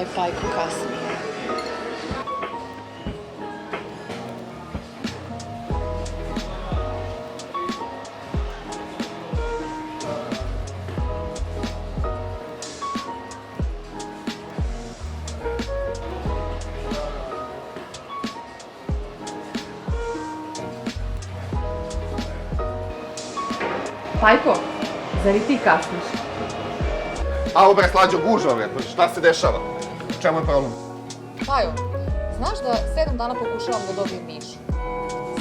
ovaj Pajko kasnije. Pajko, zar i ti kasniš? A bre, slađo, gužva, bre, šta se dešava? U čemu je problem? Pajo, znaš da 7 dana pokušavam da dobijem Mišu.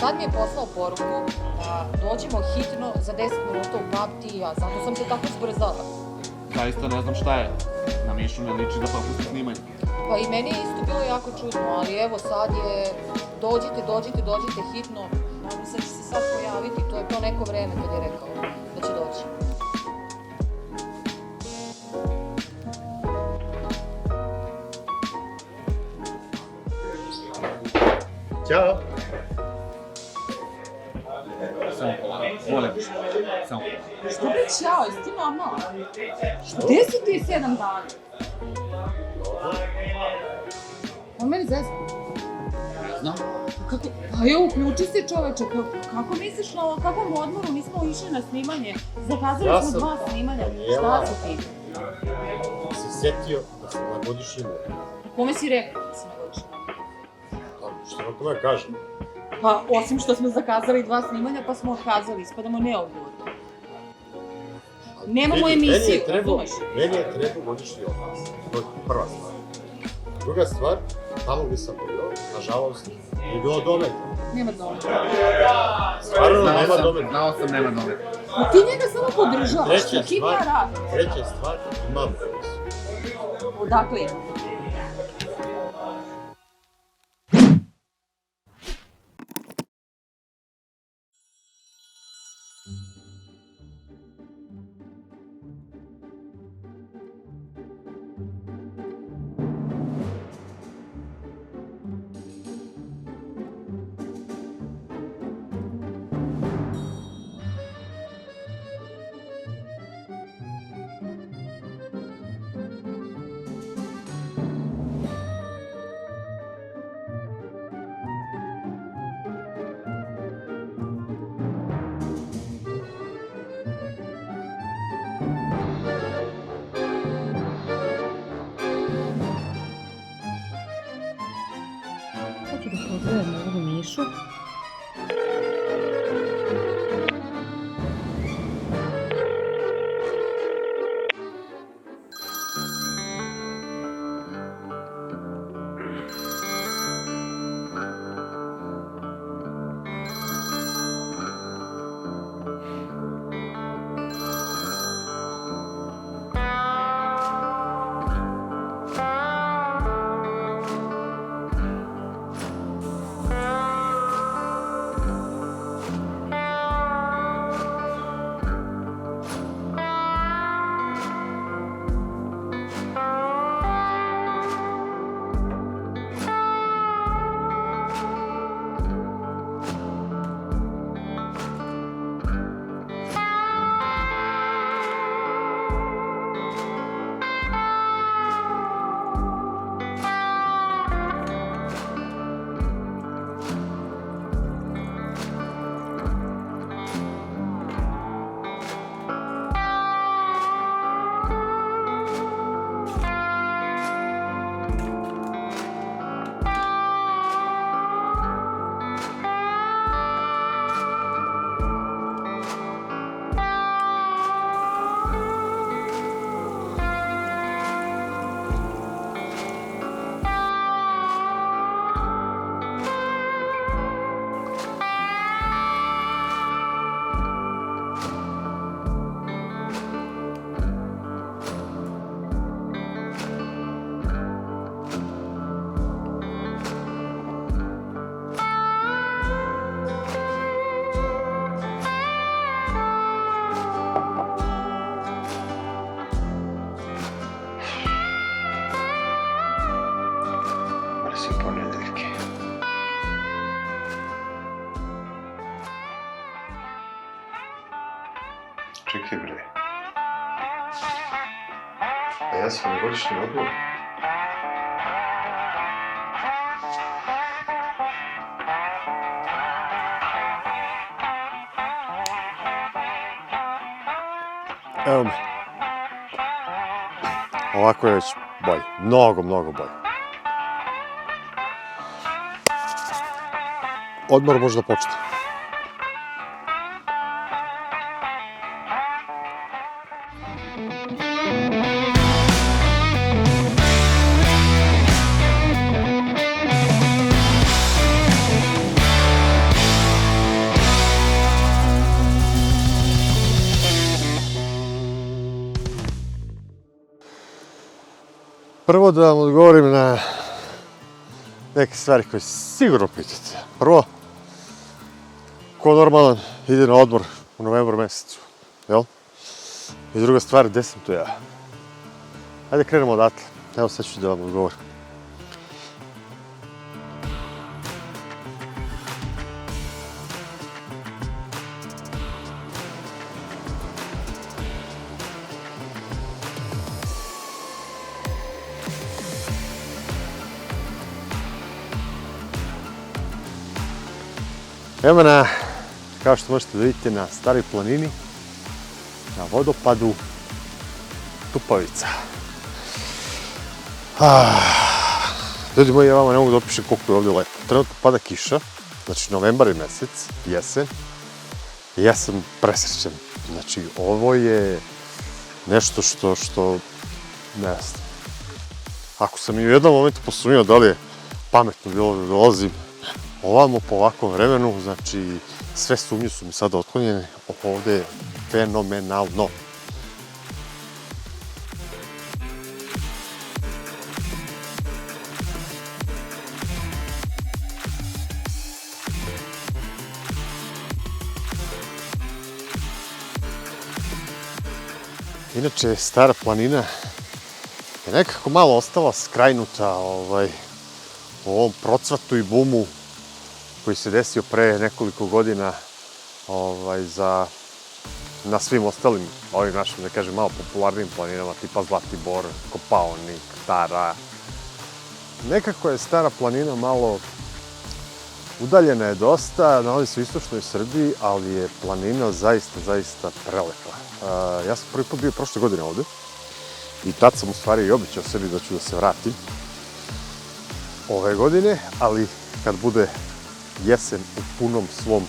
Sad mi je poslao poruku da dođemo hitno za 10 minuta u pub ti i ja, zato sam se tako zbrzala. Zaista ne znam šta je. Na Mišu ne liči da propusti snimanje. Pa i meni je isto bilo jako čudno, ali evo sad je dođite hitno. Nadam se da će se sad pojaviti, to je to neko vreme kad je rekao da će doći. Ćao! Samo polako, molim. Samo polako. Što bi ćao, jesi ti normalna? Gde si ti 7 dana? On meni zezna. Ne znam. Kako? Pa evo, uključi se čoveče, kako misliš na kakvom odmoru? Mi smo išli na snimanje, zakazali smo 2 snimanja. Šta si ti? Si setio da sam na godišnjem umoru. Kome si rekao da si na godišnjem? Što vam tome kažem? Pa, osim što smo zakazali 2 snimanja, pa smo otkazali, ispadamo neodgovorno. Nemamo emisiju, razumeš? Meni je trebao godišnji odmor. To je prva stvar. Druga stvar, tamo gde sam bio, nažalost, nije bilo dometa. Nema dometa. Stvarno nema dometa. Znao sam nema dometa. A ti njega samo podržavaš, što ti ja radim. Treća stvar, imam emisiju. Odakle je? Hoću da pozdravim ovu Mišu. Čekaj bre. A ja sam na godišnjem odmoru. Evo me. Ovako je već bolje. Mnogo bolje. Odmor može da počne. Prvo da vam odgovorim na neke stvari koje sigurno pitate. Prvo, ko normalan ide na odmor u novembru mesecu, jel? I druga stvar, gde sam tu ja? Hajde krenemo odatle. Evo sad ću da vam odgovorim. Evo me kao što možete da vidite, na Staroj planini, na vodopadu Tupavica. Ljudi moji, ja vama ne mogu da opišem koliko je ovdje lepo. Trenutno pada kiša, znači novembar je mesec, jesen. I ja sam presrećen. Znači, ovo je nešto što ne znam. Ako sam i u jednom momentu posumnjao da li je pametno bilo da dolazim ovamo po ovakvom vremenu, znači sve sumnje su mi sada otklonjene, ovdje je fenomenalno. Inače, Stara planina je nekako malo ostala skrajnuta u ovom procvatu i bumu koji se desio pre nekoliko godina na svim ostalim, ovim našim, da kažem, malo popularnim planinama, tipa Zlatibor, Kopaonik, Tara. Nekako je Stara planina malo udaljena je dosta, nalazi se u istočnoj Srbiji, ali je planina zaista prelepa. Ja sam prvi put bio prošle godine ovde i tad sam u stvari i obećao sebi da ću da se vratim ove godine, ali kad bude jesen u punom svom,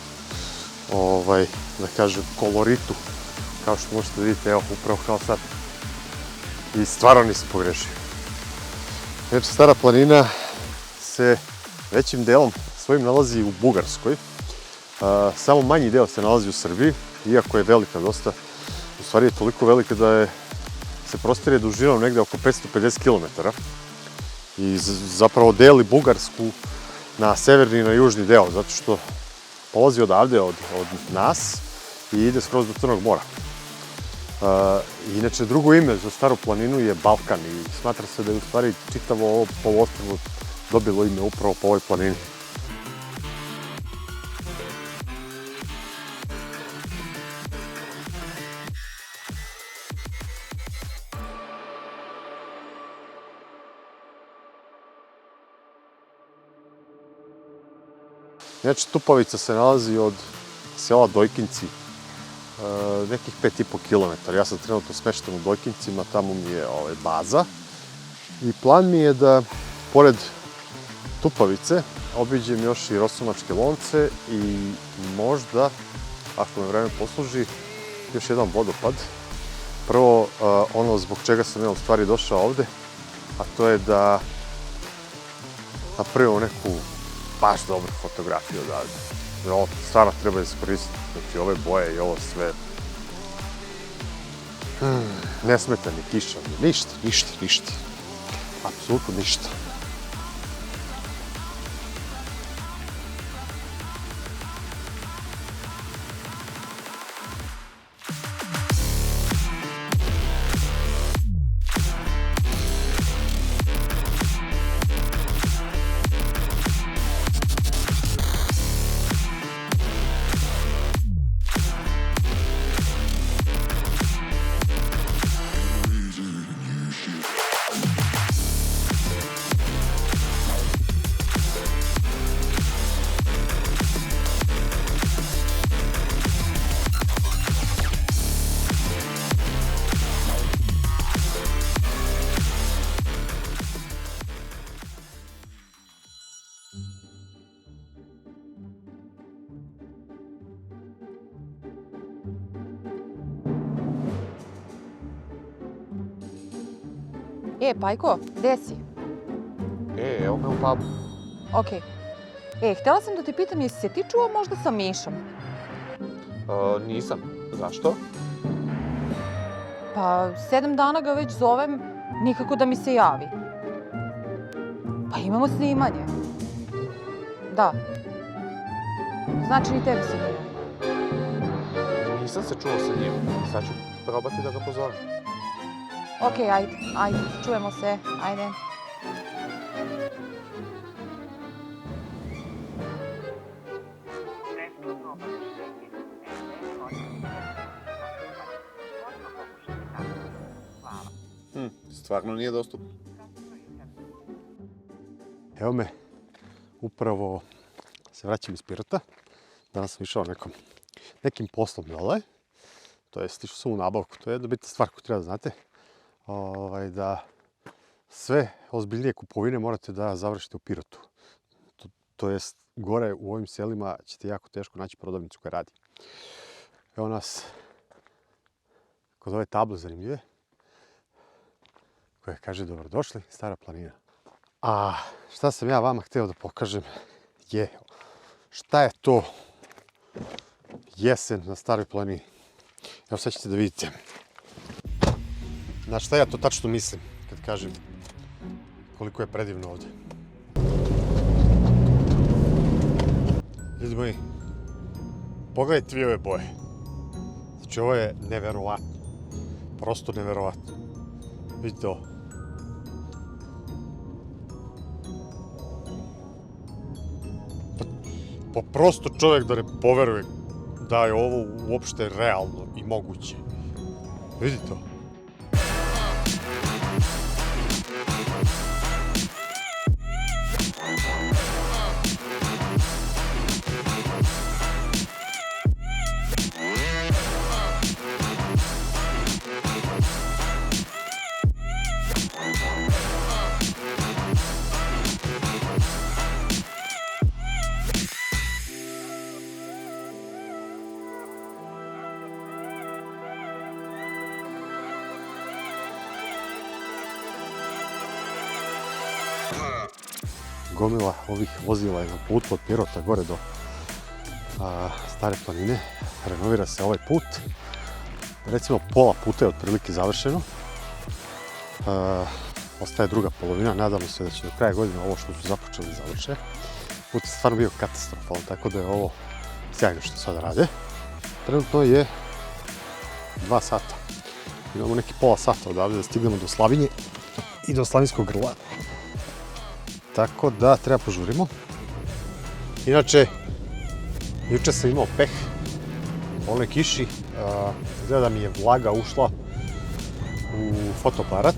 da kažem, koloritu, kao što možete da vidite, evo, upravo kao sad. I stvarno nisam pogrešio. Znači, Stara planina se većim delom svojim nalazi u Bugarskoj. Samo manji deo se nalazi u Srbiji, iako je velika dosta. U stvari je toliko velika da se prostire dužinom negde oko 550 km. I zapravo deli Bugarsku na severni i na južni deo, zato što polazi odavde, od nas, i ide skroz do Crnog mora. Inače, drugo ime za Staru planinu je Balkan i smatra se da je u stvari čitavo ovo poluostrvo dobilo ime upravo po ovoj planini. Inače, Tupavica se nalazi od sela Dojkinci, nekih 5,5 km. Ja sam trenutno smešten u Dojkincima, tamo mi je baza. I plan mi je da, pored Tupavice, obiđem još i Rosomačke lonce i možda, ako me vreme posluži, još jedan vodopad. Prvo, ono zbog čega sam ja u stvari došao ovde, a to je da napravimo neku baš dobru fotografiju odavde. Ovo stvarno treba iskoristiti, znači ove boje i ovo sve. Ne smeta ni kiša, ništa. Apsolutno ništa. Pajko, gde si? Evo me u pubu. Okej. Htjela sam da te pitam, jesi se ti čuo možda sa Mišom? Nisam. Zašto? Pa 7 dana ga već zovem, nikako da mi se javi. Pa imamo snimanje. Da. Znači ni tebi se nije. Nisam se čuo sa njim. Sad ću probati da ga pozovem. Okej, ajde, čujemo se, ajde. Stvarno nije dostupno. Evo me, upravo se vraćam iz Pirota. Danas sam išao nekim poslom dole. To jest, išao sam u nabavku. To je jedna bitna stvar koju treba da znate. Da sve ozbiljnije kupovine morate da završite u Pirotu. To jest, gore u ovim selima ćete jako teško naći prodavnicu koja radi. Evo nas kod ove table zanimljive, koja kaže dobrodošli, Stara planina. A šta sam ja vama htio da pokažem je šta je to jesen na Staroj planini. Evo sad ćete da vidite. Na šta ja to tačno mislim kad kažem koliko je predivno ovdje. Ljudi moji, pogledajte vi ove boje. Znači ovo je neverovatno. Prosto neverovatno. Vidite ovo. Pa prosto čovjek da ne poveruje da je ovo uopšte realno i moguće. Vidite to. Gomila ovih vozila je na putu od Pirota gore do Stare planine. Renovira se ovaj put. Recimo pola puta je otprilike završeno. Ostaje druga polovina. Nadamo se da će do kraja godine ovo što su započeli završe. Put je stvarno bio katastrofalan, tako da je ovo sjajno što sada rade. Trenutno je 2 sata. Imamo neki pola sata odavde da stignemo do Slavinje i do Slavinskog grla. Tako da treba požurimo. Inače, juče sam imao peh u onoj kiši. Izgleda da mi je vlaga ušla u fotoaparat.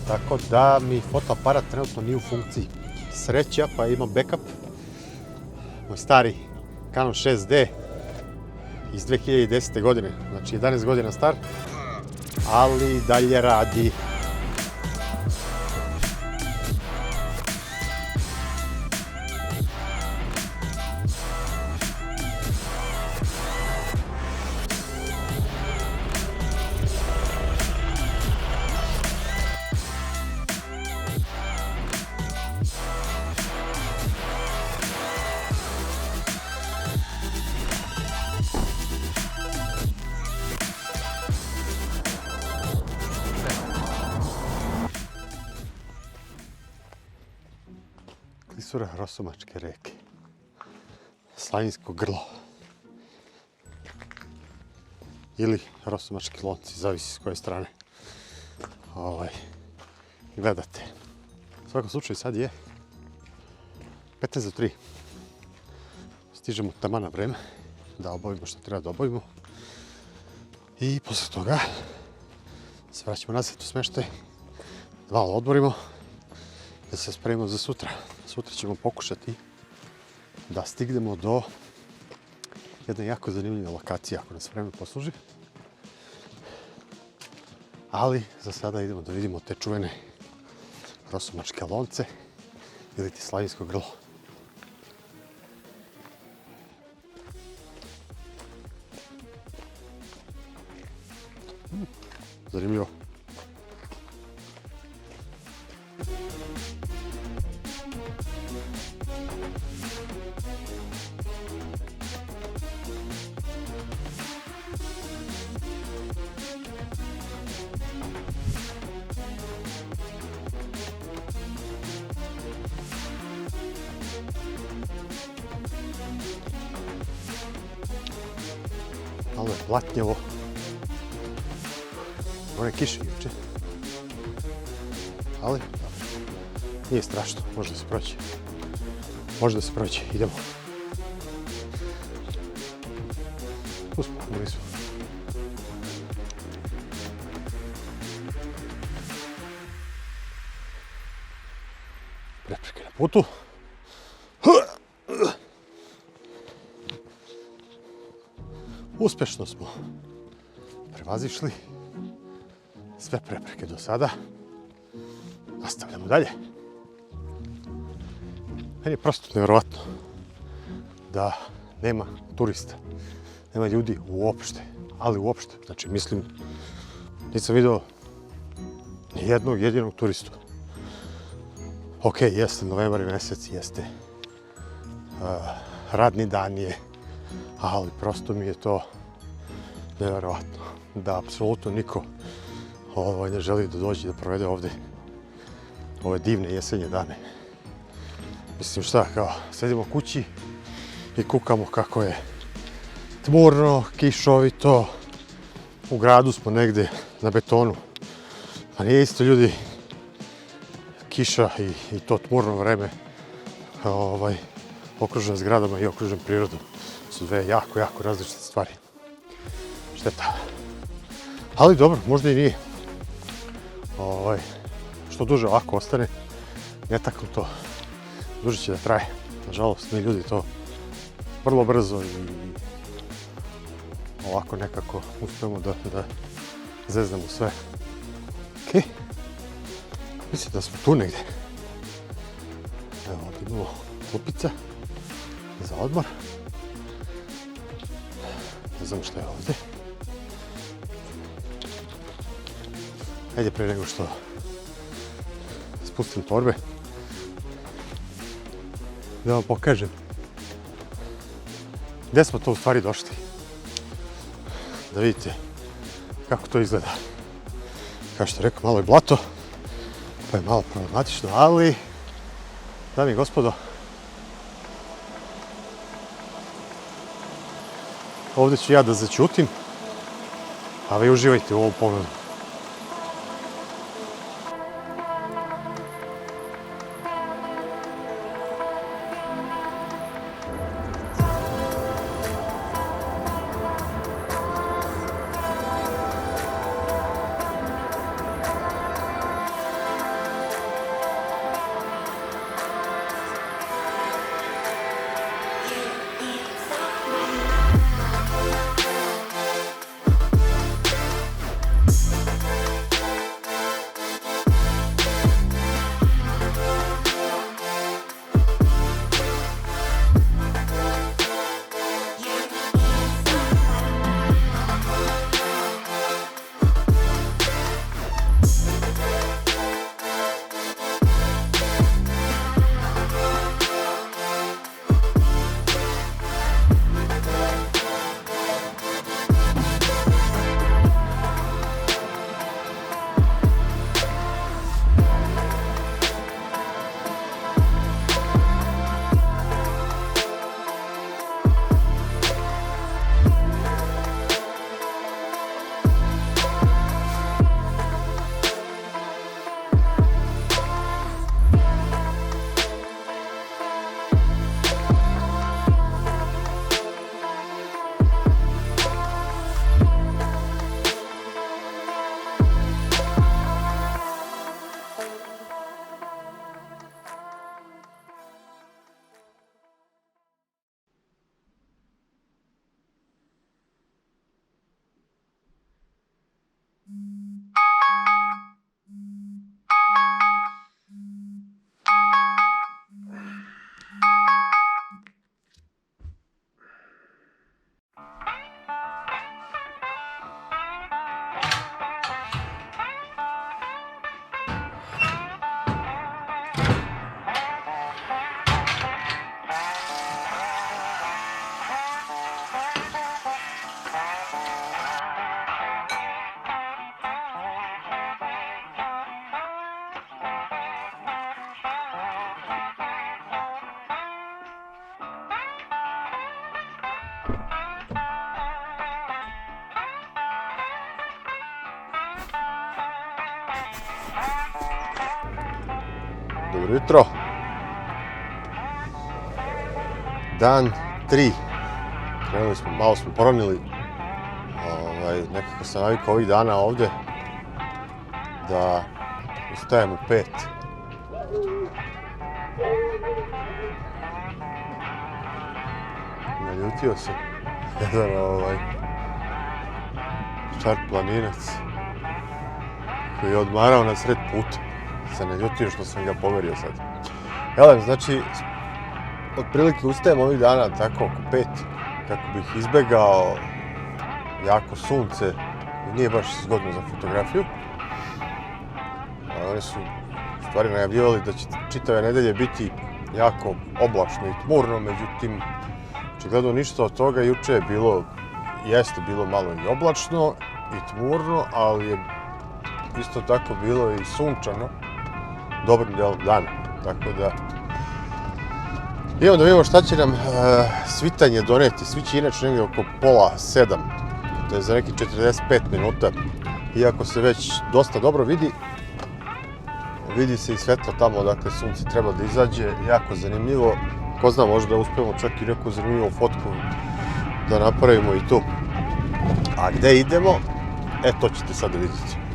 Tako da mi fotoaparat trenutno nije u funkciji. Sreća pa imam backup. Moj stari Canon 6D iz 2010. godine. Znači 11 godina star. Ali dalje radi. Klisura Rosomačke reke. Slavinsko grlo. Ili Rosomački lonci, zavisi s koje strane gledate. U svakom slučaju sad je 15 do 3. Stižemo taman na vreme da obavimo što treba da obavimo. I posle toga se vraćamo nazad u smeštaj, da malo odmorimo, da se spremimo za sutra. Sutra ćemo pokušati da stignemo do jedne jako zanimljive lokacije, ako nas vreme posluži. Ali za sada idemo da vidimo te čuvene Rosomačke lonce ili ti Slavinsko grlo. Zanimljivo. Malo je blatnjevo. Ono je kiše juče. Ali, nije strašno, može da se proći. Može da se proći, idemo. Tu smo, bili smo. Prepreke na putu. Uspešno smo prevazišli sve prepreke do sada. Nastavljamo dalje. Meni je prosto nevjerovatno da nema turista, nema ljudi uopšte, ali uopšte. Znači, mislim, nisam vidio ni jednog jedinog turistu. Ok, jeste novembar mjesec, jeste radni dan je, ali prosto mi je to nevjerovatno da apsolutno niko ne želi da dođe da provede ovde ove divne jesenje dane. Mislim šta, kao sedimo kući i kukamo kako je tmurno, kišovito, u gradu smo negde na betonu. Pa nije isto ljudi kiša i to tmurno vreme okružen zgradama i okružen prirodom. Su dve jako, jako različite stvari. Šteta. Ali dobro, možda i nije. Što duže ovako ostane, netaknuto, duže će da traje. Nažalost, mi ljudi to vrlo brzo i ovako nekako uspemo da zeznamo sve. Ok. Mislim da smo tu negdje. Evo, ovdje imamo klupica za odmor. Ne znam što je ovdje. Ajde pre nego što spustim torbe, da vam pokažem gdje smo to u stvari došli. Da vidite kako to izgleda. Kao što rekao, malo je blato, pa je malo problematično, ali, dame i gospodo, ovdje ću ja da začutim, a vi uživajte u ovom pogledu. Dobro jutro. Dan 3. Krenuli smo, malo smo poronili. Nekako sam navikao ovih dana ovde da ustajem u 5. Naljutio se jedan čar planinac koji je odmarao na sred puta. Se naljutio što sam ga pomerio sad. Jelem, znači, otprilike ustajem ovih dana tako oko 5 kako bih izbegao jako sunce i nije baš zgodno za fotografiju. Oni su u stvari najavljivali da će čitave nedelje biti jako oblačno i tmurno, međutim, očigledno ništa od toga. Juče je jeste bilo malo i oblačno i tmurno, ali je isto tako bilo i sunčano dobrim delom dana. Tako da idemo da vidimo šta će nam svitanje doneti. Sviće inače negdje oko pola 7, to je za neki 45 minuta. Iako se već dosta dobro vidi, vidi se i svetlo tamo odakle sunce treba da izađe. Jako zanimljivo. Ko zna, možda uspemo čak i neku zanimljivu fotku da napravimo i tu. A gde idemo? To ćete sad da vidite.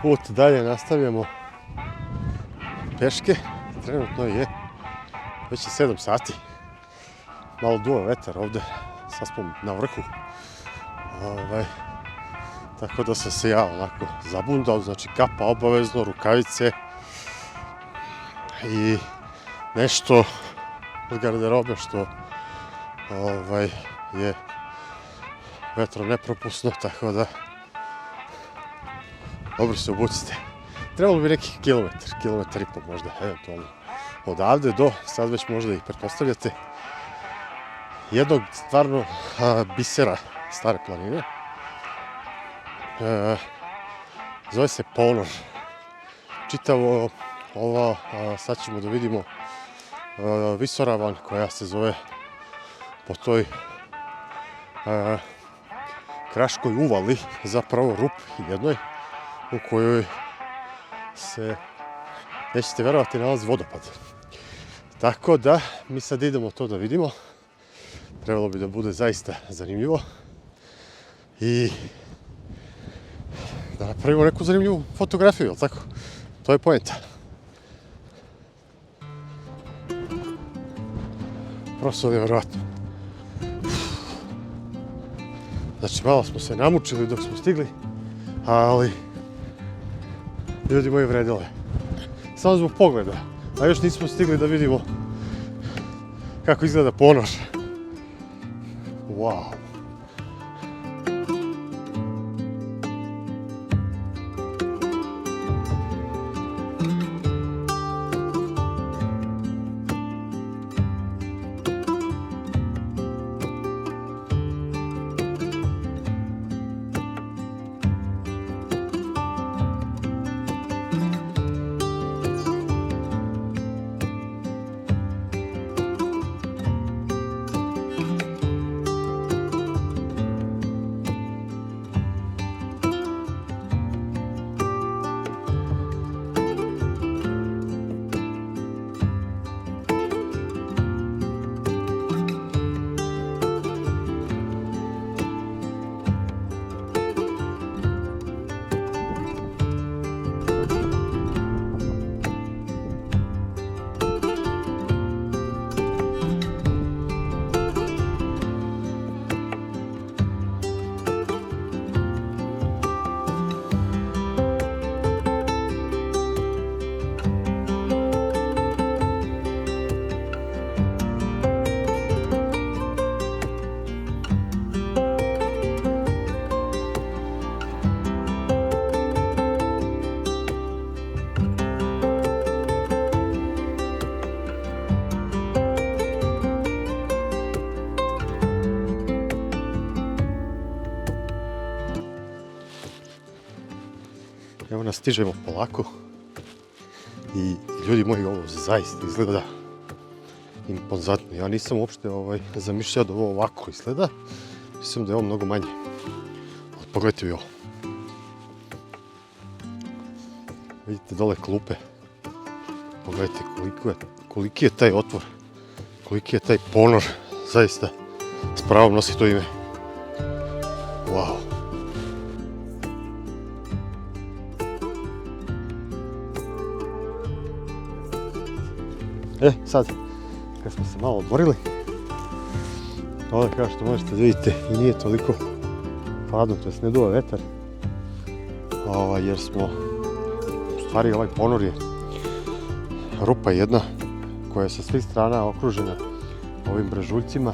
Put dalje nastavljamo peške, trenutno je već 7 sati. Malo duva vetar ovde, sad smo na vrhu. Tako da sam se ja onako zabundao, znači kapa obavezno, rukavice i nešto od garderobe što je vetro nepropusno, tako da dobro se obucite. Trebalo bi neki kilometar i pol možda, eventualno. Odavde do, sad već možda i pretpostavljate, jednog stvarno bisera Stare planine. Zove se Ponor. Čitavo ovo, sad ćemo da vidimo visoravan koja se zove po toj kraškoj uvali, zapravo rupi jednoj, u kojoj se, nećete verovati, nalazi vodopad. Tako da, mi sad idemo to da vidimo. Trebalo bi da bude zaista zanimljivo. I da napravimo neku zanimljivu fotografiju, jel tako? To je poenta. Prosto nevjerovatno. Znači, malo smo se namučili dok smo stigli, ali ljudi moji, vredilo je. Samo zbog pogleda. A još nismo stigli da vidimo kako izgleda Ponor. Wow. vremena stižemo polako. I ljudi moji, ovo zaista izgleda impozantno. Ja nisam uopšte zamišljao da ovo ovako izgleda. Mislim da je ovo mnogo manje. Ali pogledajte vi ovo. Vidite dole klupe. Pogledajte koliki je taj otvor. Koliki je taj ponor. Zaista s pravom nosi to ime. Wow. Sad, kad smo se malo odmorili, ovdje kao što možete da vidite i nije toliko hladno, to jest ne duva vetar, jer smo, u stvari ovaj ponor je rupa jedna koja je sa svih strana okružena ovim brežuljcima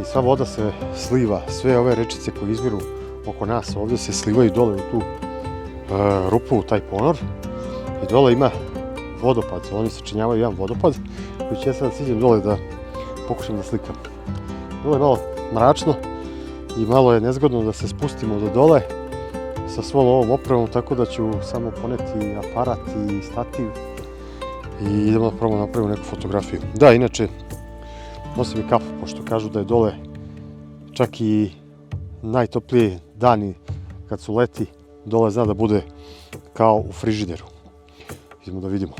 i sva voda se sliva, sve ove rečice koje izviru oko nas ovdje se slivaju dole u tu rupu, u taj ponor i dole ima vodopad, oni sačinjavaju jedan vodopad koji ću ja sad siđem dole da pokušam da slikam. Dole je malo mračno i malo je nezgodno da se spustimo do dole sa svom ovom opremom, tako da ću samo poneti aparat i stativ i idemo da probamo napravimo neku fotografiju. Da, inače, nosim i kafu, pošto kažu da je dole čak i najtopliji dani kad su leti, dole zna da bude kao u frižideru. Idemo da vidimo.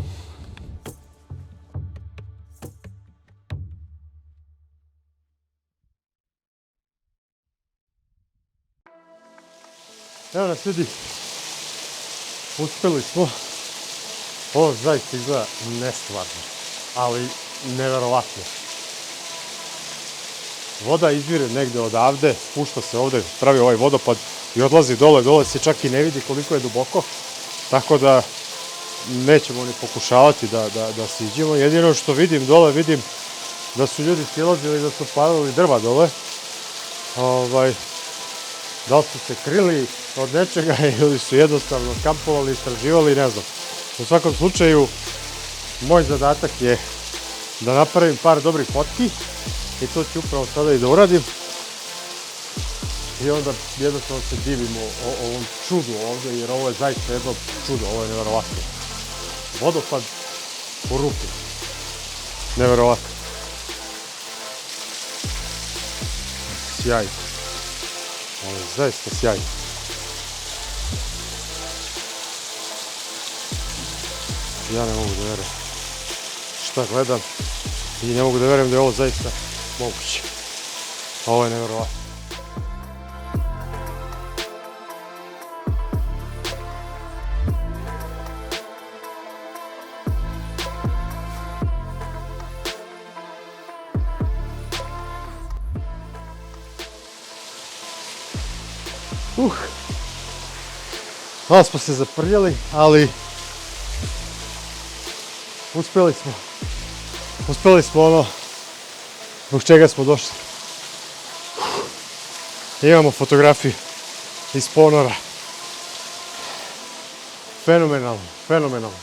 Evo nas ljudi, uspeli smo. Ovo zaista izgleda nestvarno, ali neverovatno. Voda izvire negde odavde, spušta se ovde, pravi ovaj vodopad i odlazi dole, dole se čak i ne vidi koliko je duboko, tako da nećemo ni pokušavati da siđemo. Jedino što vidim dole, vidim da su ljudi silazili, da su palili drva dole. Da li su se krili od nečega ili su jednostavno kampovali, istraživali, ne znam. U svakom slučaju, moj zadatak je da napravim par dobrih fotki i to ću upravo sada i da uradim. I onda jednostavno se divimo ovom čudu ovdje, jer ovo je zaista jedno čudo, ovo je neverovatno. Vodopad u rupi. Neverovatno. Sjajno. Ovo je zaista sjajno. Ja ne mogu da verujem šta gledam i ne mogu da verujem da je ovo zaista moguće. Ovo je neverovatno. Malo smo se zaprljali, ali uspjeli smo ono zbog čega smo došli. Imamo fotografiju iz ponora. Fenomenalno, fenomenalno.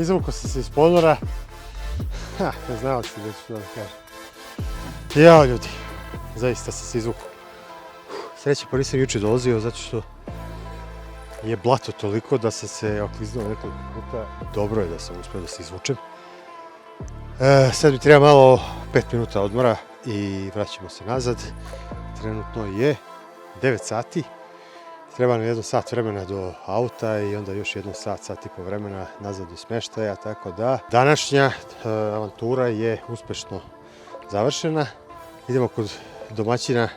Izvukao sam se iz ponora. Ne znao sam da ću da kažem. Jao ljudi, zaista sam se izvukao. Sreće pa nisam juče dolazio zato što je blato toliko da sam se okliznuo nekoliko puta. Dobro je da sam uspio da se izvučem. Sad mi treba malo 5 minuta odmora i vraćamo se nazad. Trenutno je 9 sati. Treba nam 1 sat vremena do auta i onda još 1 sat i po vremena nazad do smeštaja, tako da današnja avantura je uspešno završena. Idemo kod domaćina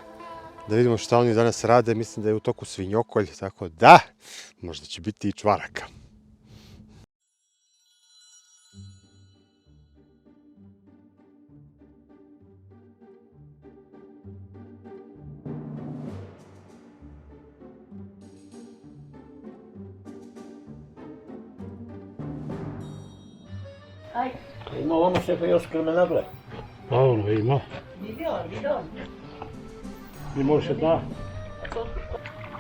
Da vidimo šta oni danas rade, mislim da je u toku svinjokolj, tako da, možda će biti i čvaraka. Ima ovamo šefa još krmenadle. Naravno, ima. I može da.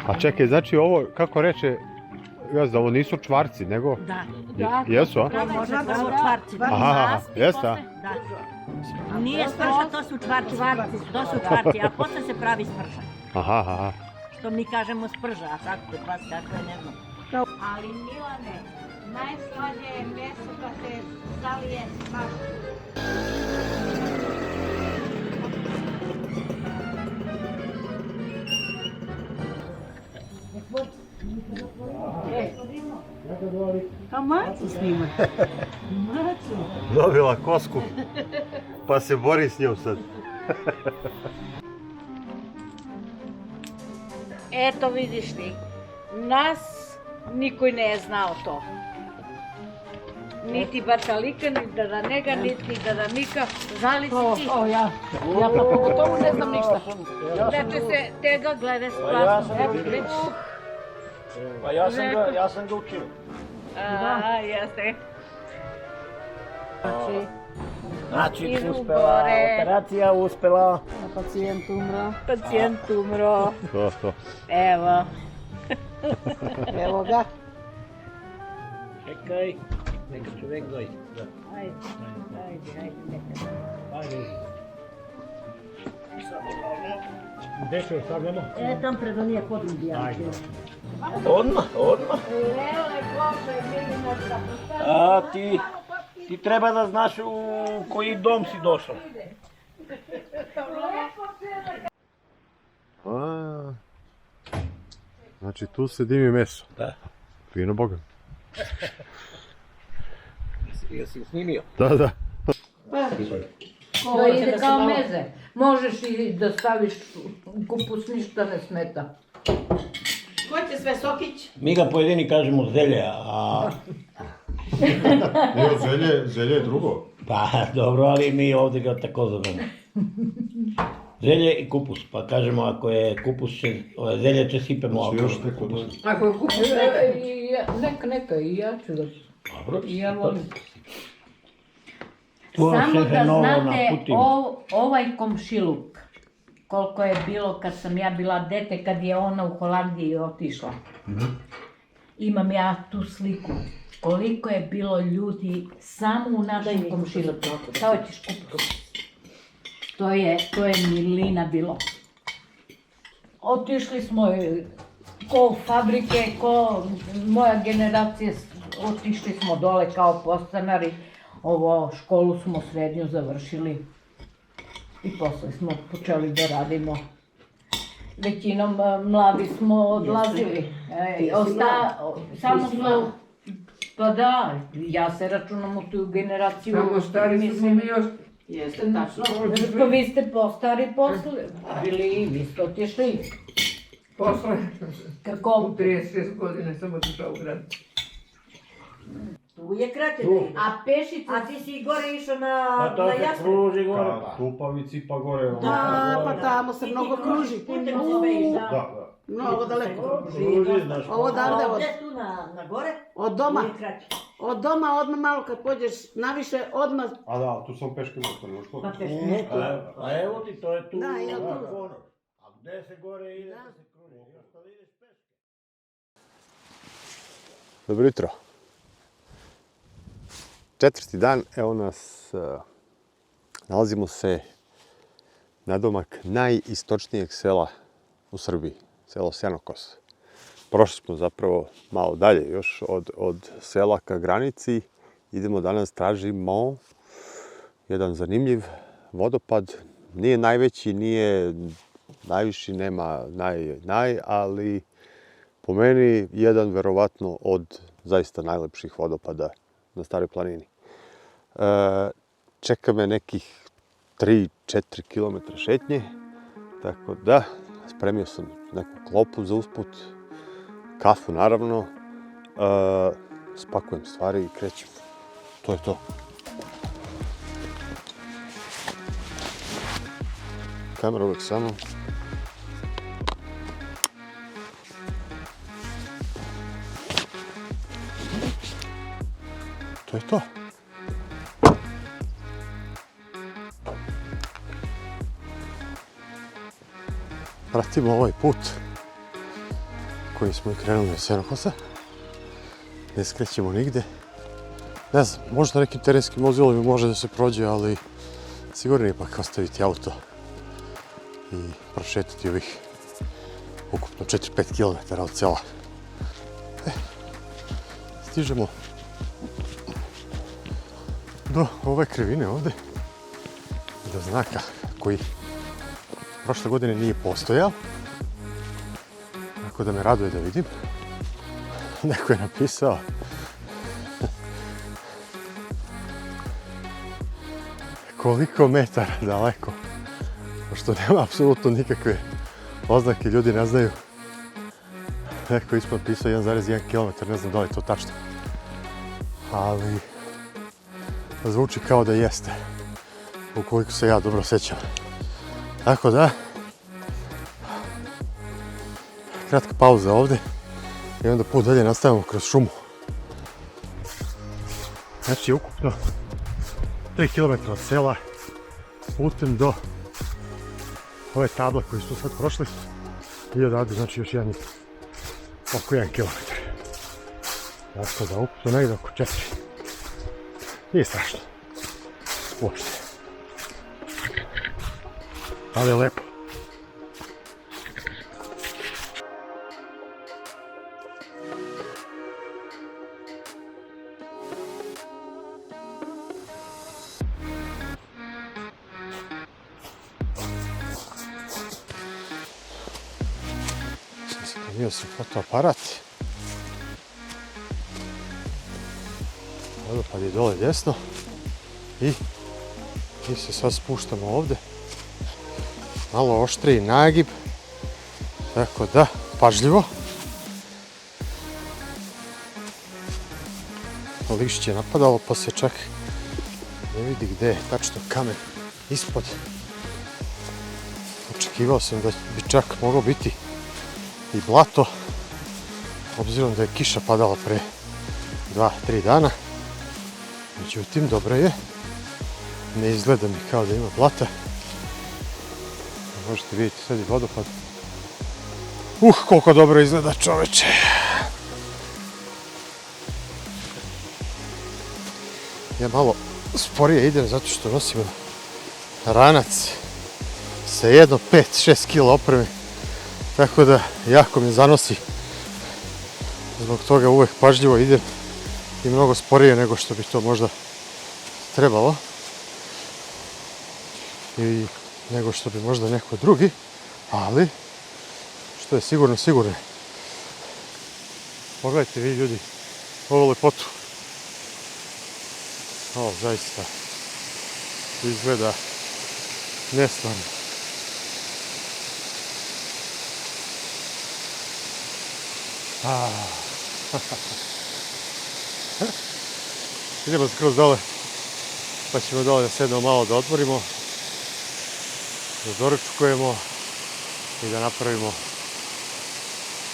A čekaj, znači ovo, kako reče, da ovo nisu čvarci, nego... Da. Jesu, a? To su čvarci. Aha, jeste, a? Da. Nije sprža, to su čvarci. To su čvarci, a posle se pravi sprža. Aha. Što mi kažemo sprža, a kako kod vas kako je, ne znam. Ali Milane, najslađe je meso kad se zalije s maštom. A macu snima. Dobila kosku, pa se bori s njom sad. Eto vidiš ti, nas niko ne je znao to. Niti Bačalika, ni Daranega, niti Daranika, znali si ti. Ja pa pogotovo ne znam ništa. Reče se, tega glede s plasom. Pa ja sam ga učio. Jeste. Znači, Idu uspela, gore. operacija uspela. Pacijent umro. To. Evo. Evo ga. Čekaj, neka čovjek dođe. Ajde, neka. Gde se ostavljamo? Tam pred onije podrubija. Odmah. A ti treba da znaš u koji dom si došao. Znači tu se dimi meso. Da. Fino boga. Jesi snimio? Da. To ide kao meze. Možeš i da staviš u kupus, ništa ne smeta. Ko će sve sokić? Mi ga pojedini kažemo zelje, a... Zelje je drugo. Pa dobro, ali mi ovdje ga tako zovemo. Zelje i kupus, pa kažemo ako je kupus, zelje će sipemo, ako je kupus. Ako je kupus, neka, i ja ću da... Dobro, I ja volim. Samo da znate, ovaj komšiluk, koliko je bilo kad sam ja bila dete, kad je ona u Holandiji otišla. Imam ja tu sliku. Koliko je bilo ljudi samo u našem komšiluku. Šta hoćeš kupiti? To je milina bilo. Otišli smo ko fabrike, ko moja generacija, otišli smo dole kao podstanari. Školu smo srednju završili i posle smo počeli da radimo. Većinom mladi smo odlazili. Samo smo, pa da, ja se računam u tu generaciju. Samo stari smo mi još. Jeste, tačno. Pa vi ste postari posle, vi ste otišli. Posle, Kako? u 36 godine sam otišao u grad. Tu je kraće. A Pešica, A ti si gore išao na Pa to se Jasne? kruži gore. Ka Tupavici pa gore. Da, pa tamo se mnogo kruži. putem zoveš, da? Da. Mnogo daleko. Kruži, znaš. Ovo odavde, Gde tu na gore? od doma. Ili kraće? Od doma odmah malo kad pođeš naviše, odmah. A da, tu sam peške motor, još Pa Peška. A evo ti, to je tu. Da, evo tu. Ono. A gde se gore ide, da se kruži. Još to vidiš peške. Dobro jutro. 4. dan, evo nas, nalazimo se nadomak najistočnijeg sela u Srbiji, selo Senokos. Prošli smo zapravo malo dalje, još od sela ka granici. Idemo danas, tražimo jedan zanimljiv vodopad. Nije najveći, nije najviši, nema ali po meni jedan verovatno od zaista najlepših vodopada na Staroj planini. Čeka me nekih 3-4 km šetnje, tako da spremio sam neku klopu za usput, kafu naravno, spakujem stvari i krećem. To je to. Kamera uvijek sa mnom. To je to. Pratimo ovaj put koji smo i krenuli od Senokosa. Ne skrećemo nigde. Ne znam, možda nekim terenskim vozilom može da se prođe, ali sigurno ipak ostaviti auto i prošetati ovih ukupno 4-5 km od sela. Stižemo do ove krivine ovde, do znaka koji prošle godine nije postojao, tako da me raduje da vidim. Neko je napisao koliko metara daleko, pošto nema apsolutno nikakve oznake, ljudi ne znaju. Neko je ispod pisao 1,1 km, ne znam da li je to tačno, ali zvuči kao da jeste, ukoliko se ja dobro sjećam. Tako da, kratka pauza ovdje i onda put dalje nastavimo kroz šumu. Znači, ukupno 3 km od sela putem do ove table koje su sad prošli i odavde, znači, još jedan oko 1 km. Tako da, ukupno negdje oko 4. Nije strašno. Uopšte. Ali je lepo. Sam se primio sam fotoaparat. Vodopad je dole desno i mi se sad spuštamo ovdje. Malo oštriji nagib, tako da pažljivo. Lišće je napadalo pa se čak ne vidi gdje je tačno kamen ispod. Očekivao sam da bi čak moglo biti i blato, obzirom da je kiša padala pre 2-3 dana. Međutim, dobro je, ne izgleda mi kao da ima blata. Možete vidjeti sad i vodopad. Koliko dobro izgleda, čoveče. Ja malo sporije idem zato što nosim ranac sa jedno 5-6 kg opreme. Tako da jako me zanosi. Zbog toga uvek pažljivo idem i mnogo sporije nego što bi to možda trebalo. I nego što bi možda neko drugi, ali što je sigurno, sigurno. Pogledajte vi ljudi ovu lepotu. Ovo zaista izgleda nestvarno. Idemo skroz dole, pa ćemo dole da sednemo malo da odmorimo, da doručkujemo i da napravimo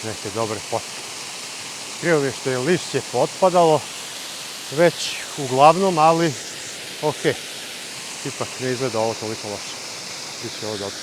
neke dobre fotke. Krivo mi je što je lišće potpadalo već uglavnom, ali ok, ipak ne izgleda ovo toliko loše. Biće ovo dobro.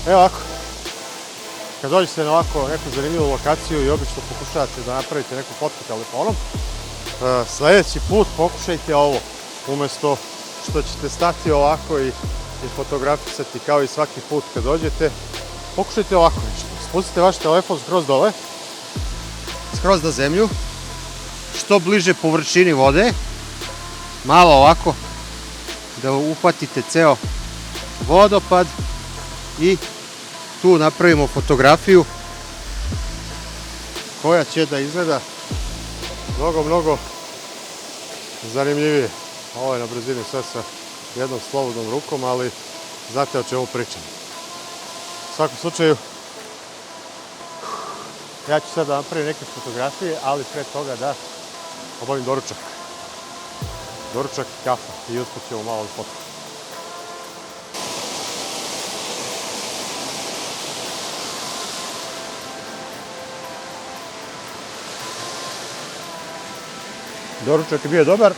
Evo ovako, kad dođete na ovako neku zanimljivu lokaciju i obično pokušavate da napravite neku fotku telefonom, sljedeći put pokušajte ovo, umjesto što ćete stati ovako i fotografisati kao i svaki put kad dođete, pokušajte ovako nešto. Spustite vaš telefon skroz dole, skroz na zemlju, što bliže površini vode, malo ovako, da uhvatite ceo vodopad i tu napravimo fotografiju koja će da izgleda mnogo zanimljivije. Ovo je na brzini sve sa jednom slobodnom rukom, ali znate o čemu pričam. U svakom slučaju, ja ću sad da napravim neke fotografije, ali pre toga da obavim doručak. Doručak i kafa i usput ćemo malo fotku. Doručak je bio dobar,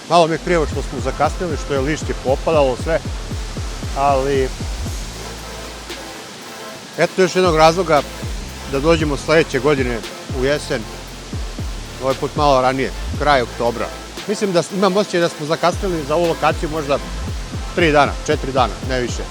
malo mi je krivo što smo zakasnili, što je lišće popadalo sve, ali eto još jednog razloga da dođemo sljedeće godine u jesen, ovaj put malo ranije, kraj oktobra. Mislim da imam osjećaj da smo zakasnili za ovu lokaciju možda 3 dana, 4 dana, ne više.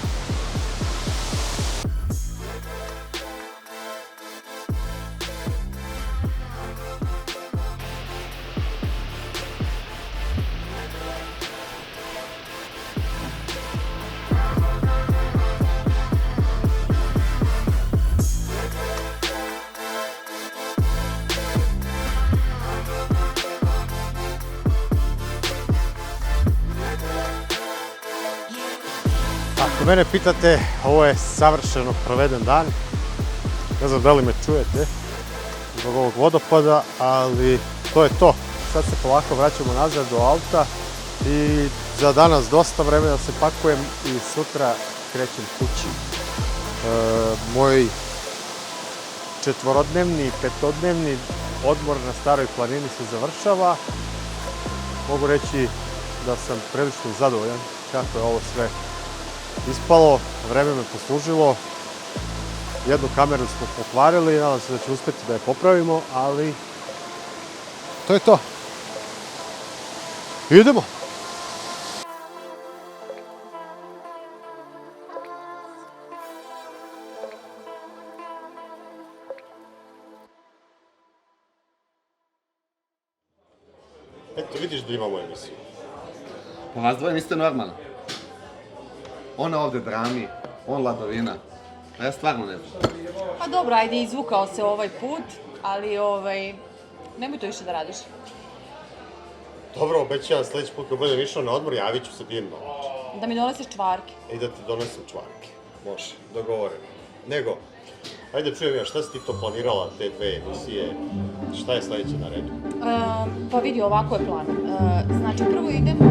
Ako mene pitate, ovo je savršeno proveden dan. Ne znam da li me čujete zbog ovog vodopada, ali to je to. Sad se polako vraćamo nazad do auta i za danas dosta vremena se pakujem i sutra krećem kući. Moj 4-dnevni, 5-dnevni odmor na Staroj planini se završava. Mogu reći da sam prilično zadovoljan kako je ovo sve ispalo, vreme me poslužilo, jednu kameru smo pokvarili i nadam se da će uspjeti da je popravimo, ali to je to. Idemo! Eto, vidiš da imamo emisiju. Pa vas dvoje niste normalni. Ona ovdje drami, on ladovina. A ja stvarno ne znam. Pa dobro, ajde, izvukao se ovaj put, ali nemoj to više da radiš. Dobro, obećavam sljedeći put kad budem išao na odmor, javit ću se divno. Da mi donesiš čvarke. I da ti donesem čvarke. Može, dogovoreno. Nego, ajde čujem ja, šta si ti to planirala, te 2 emisije? Šta je sljedeće na redu? Pa vidi, ovako je plan. Znači, prvo idemo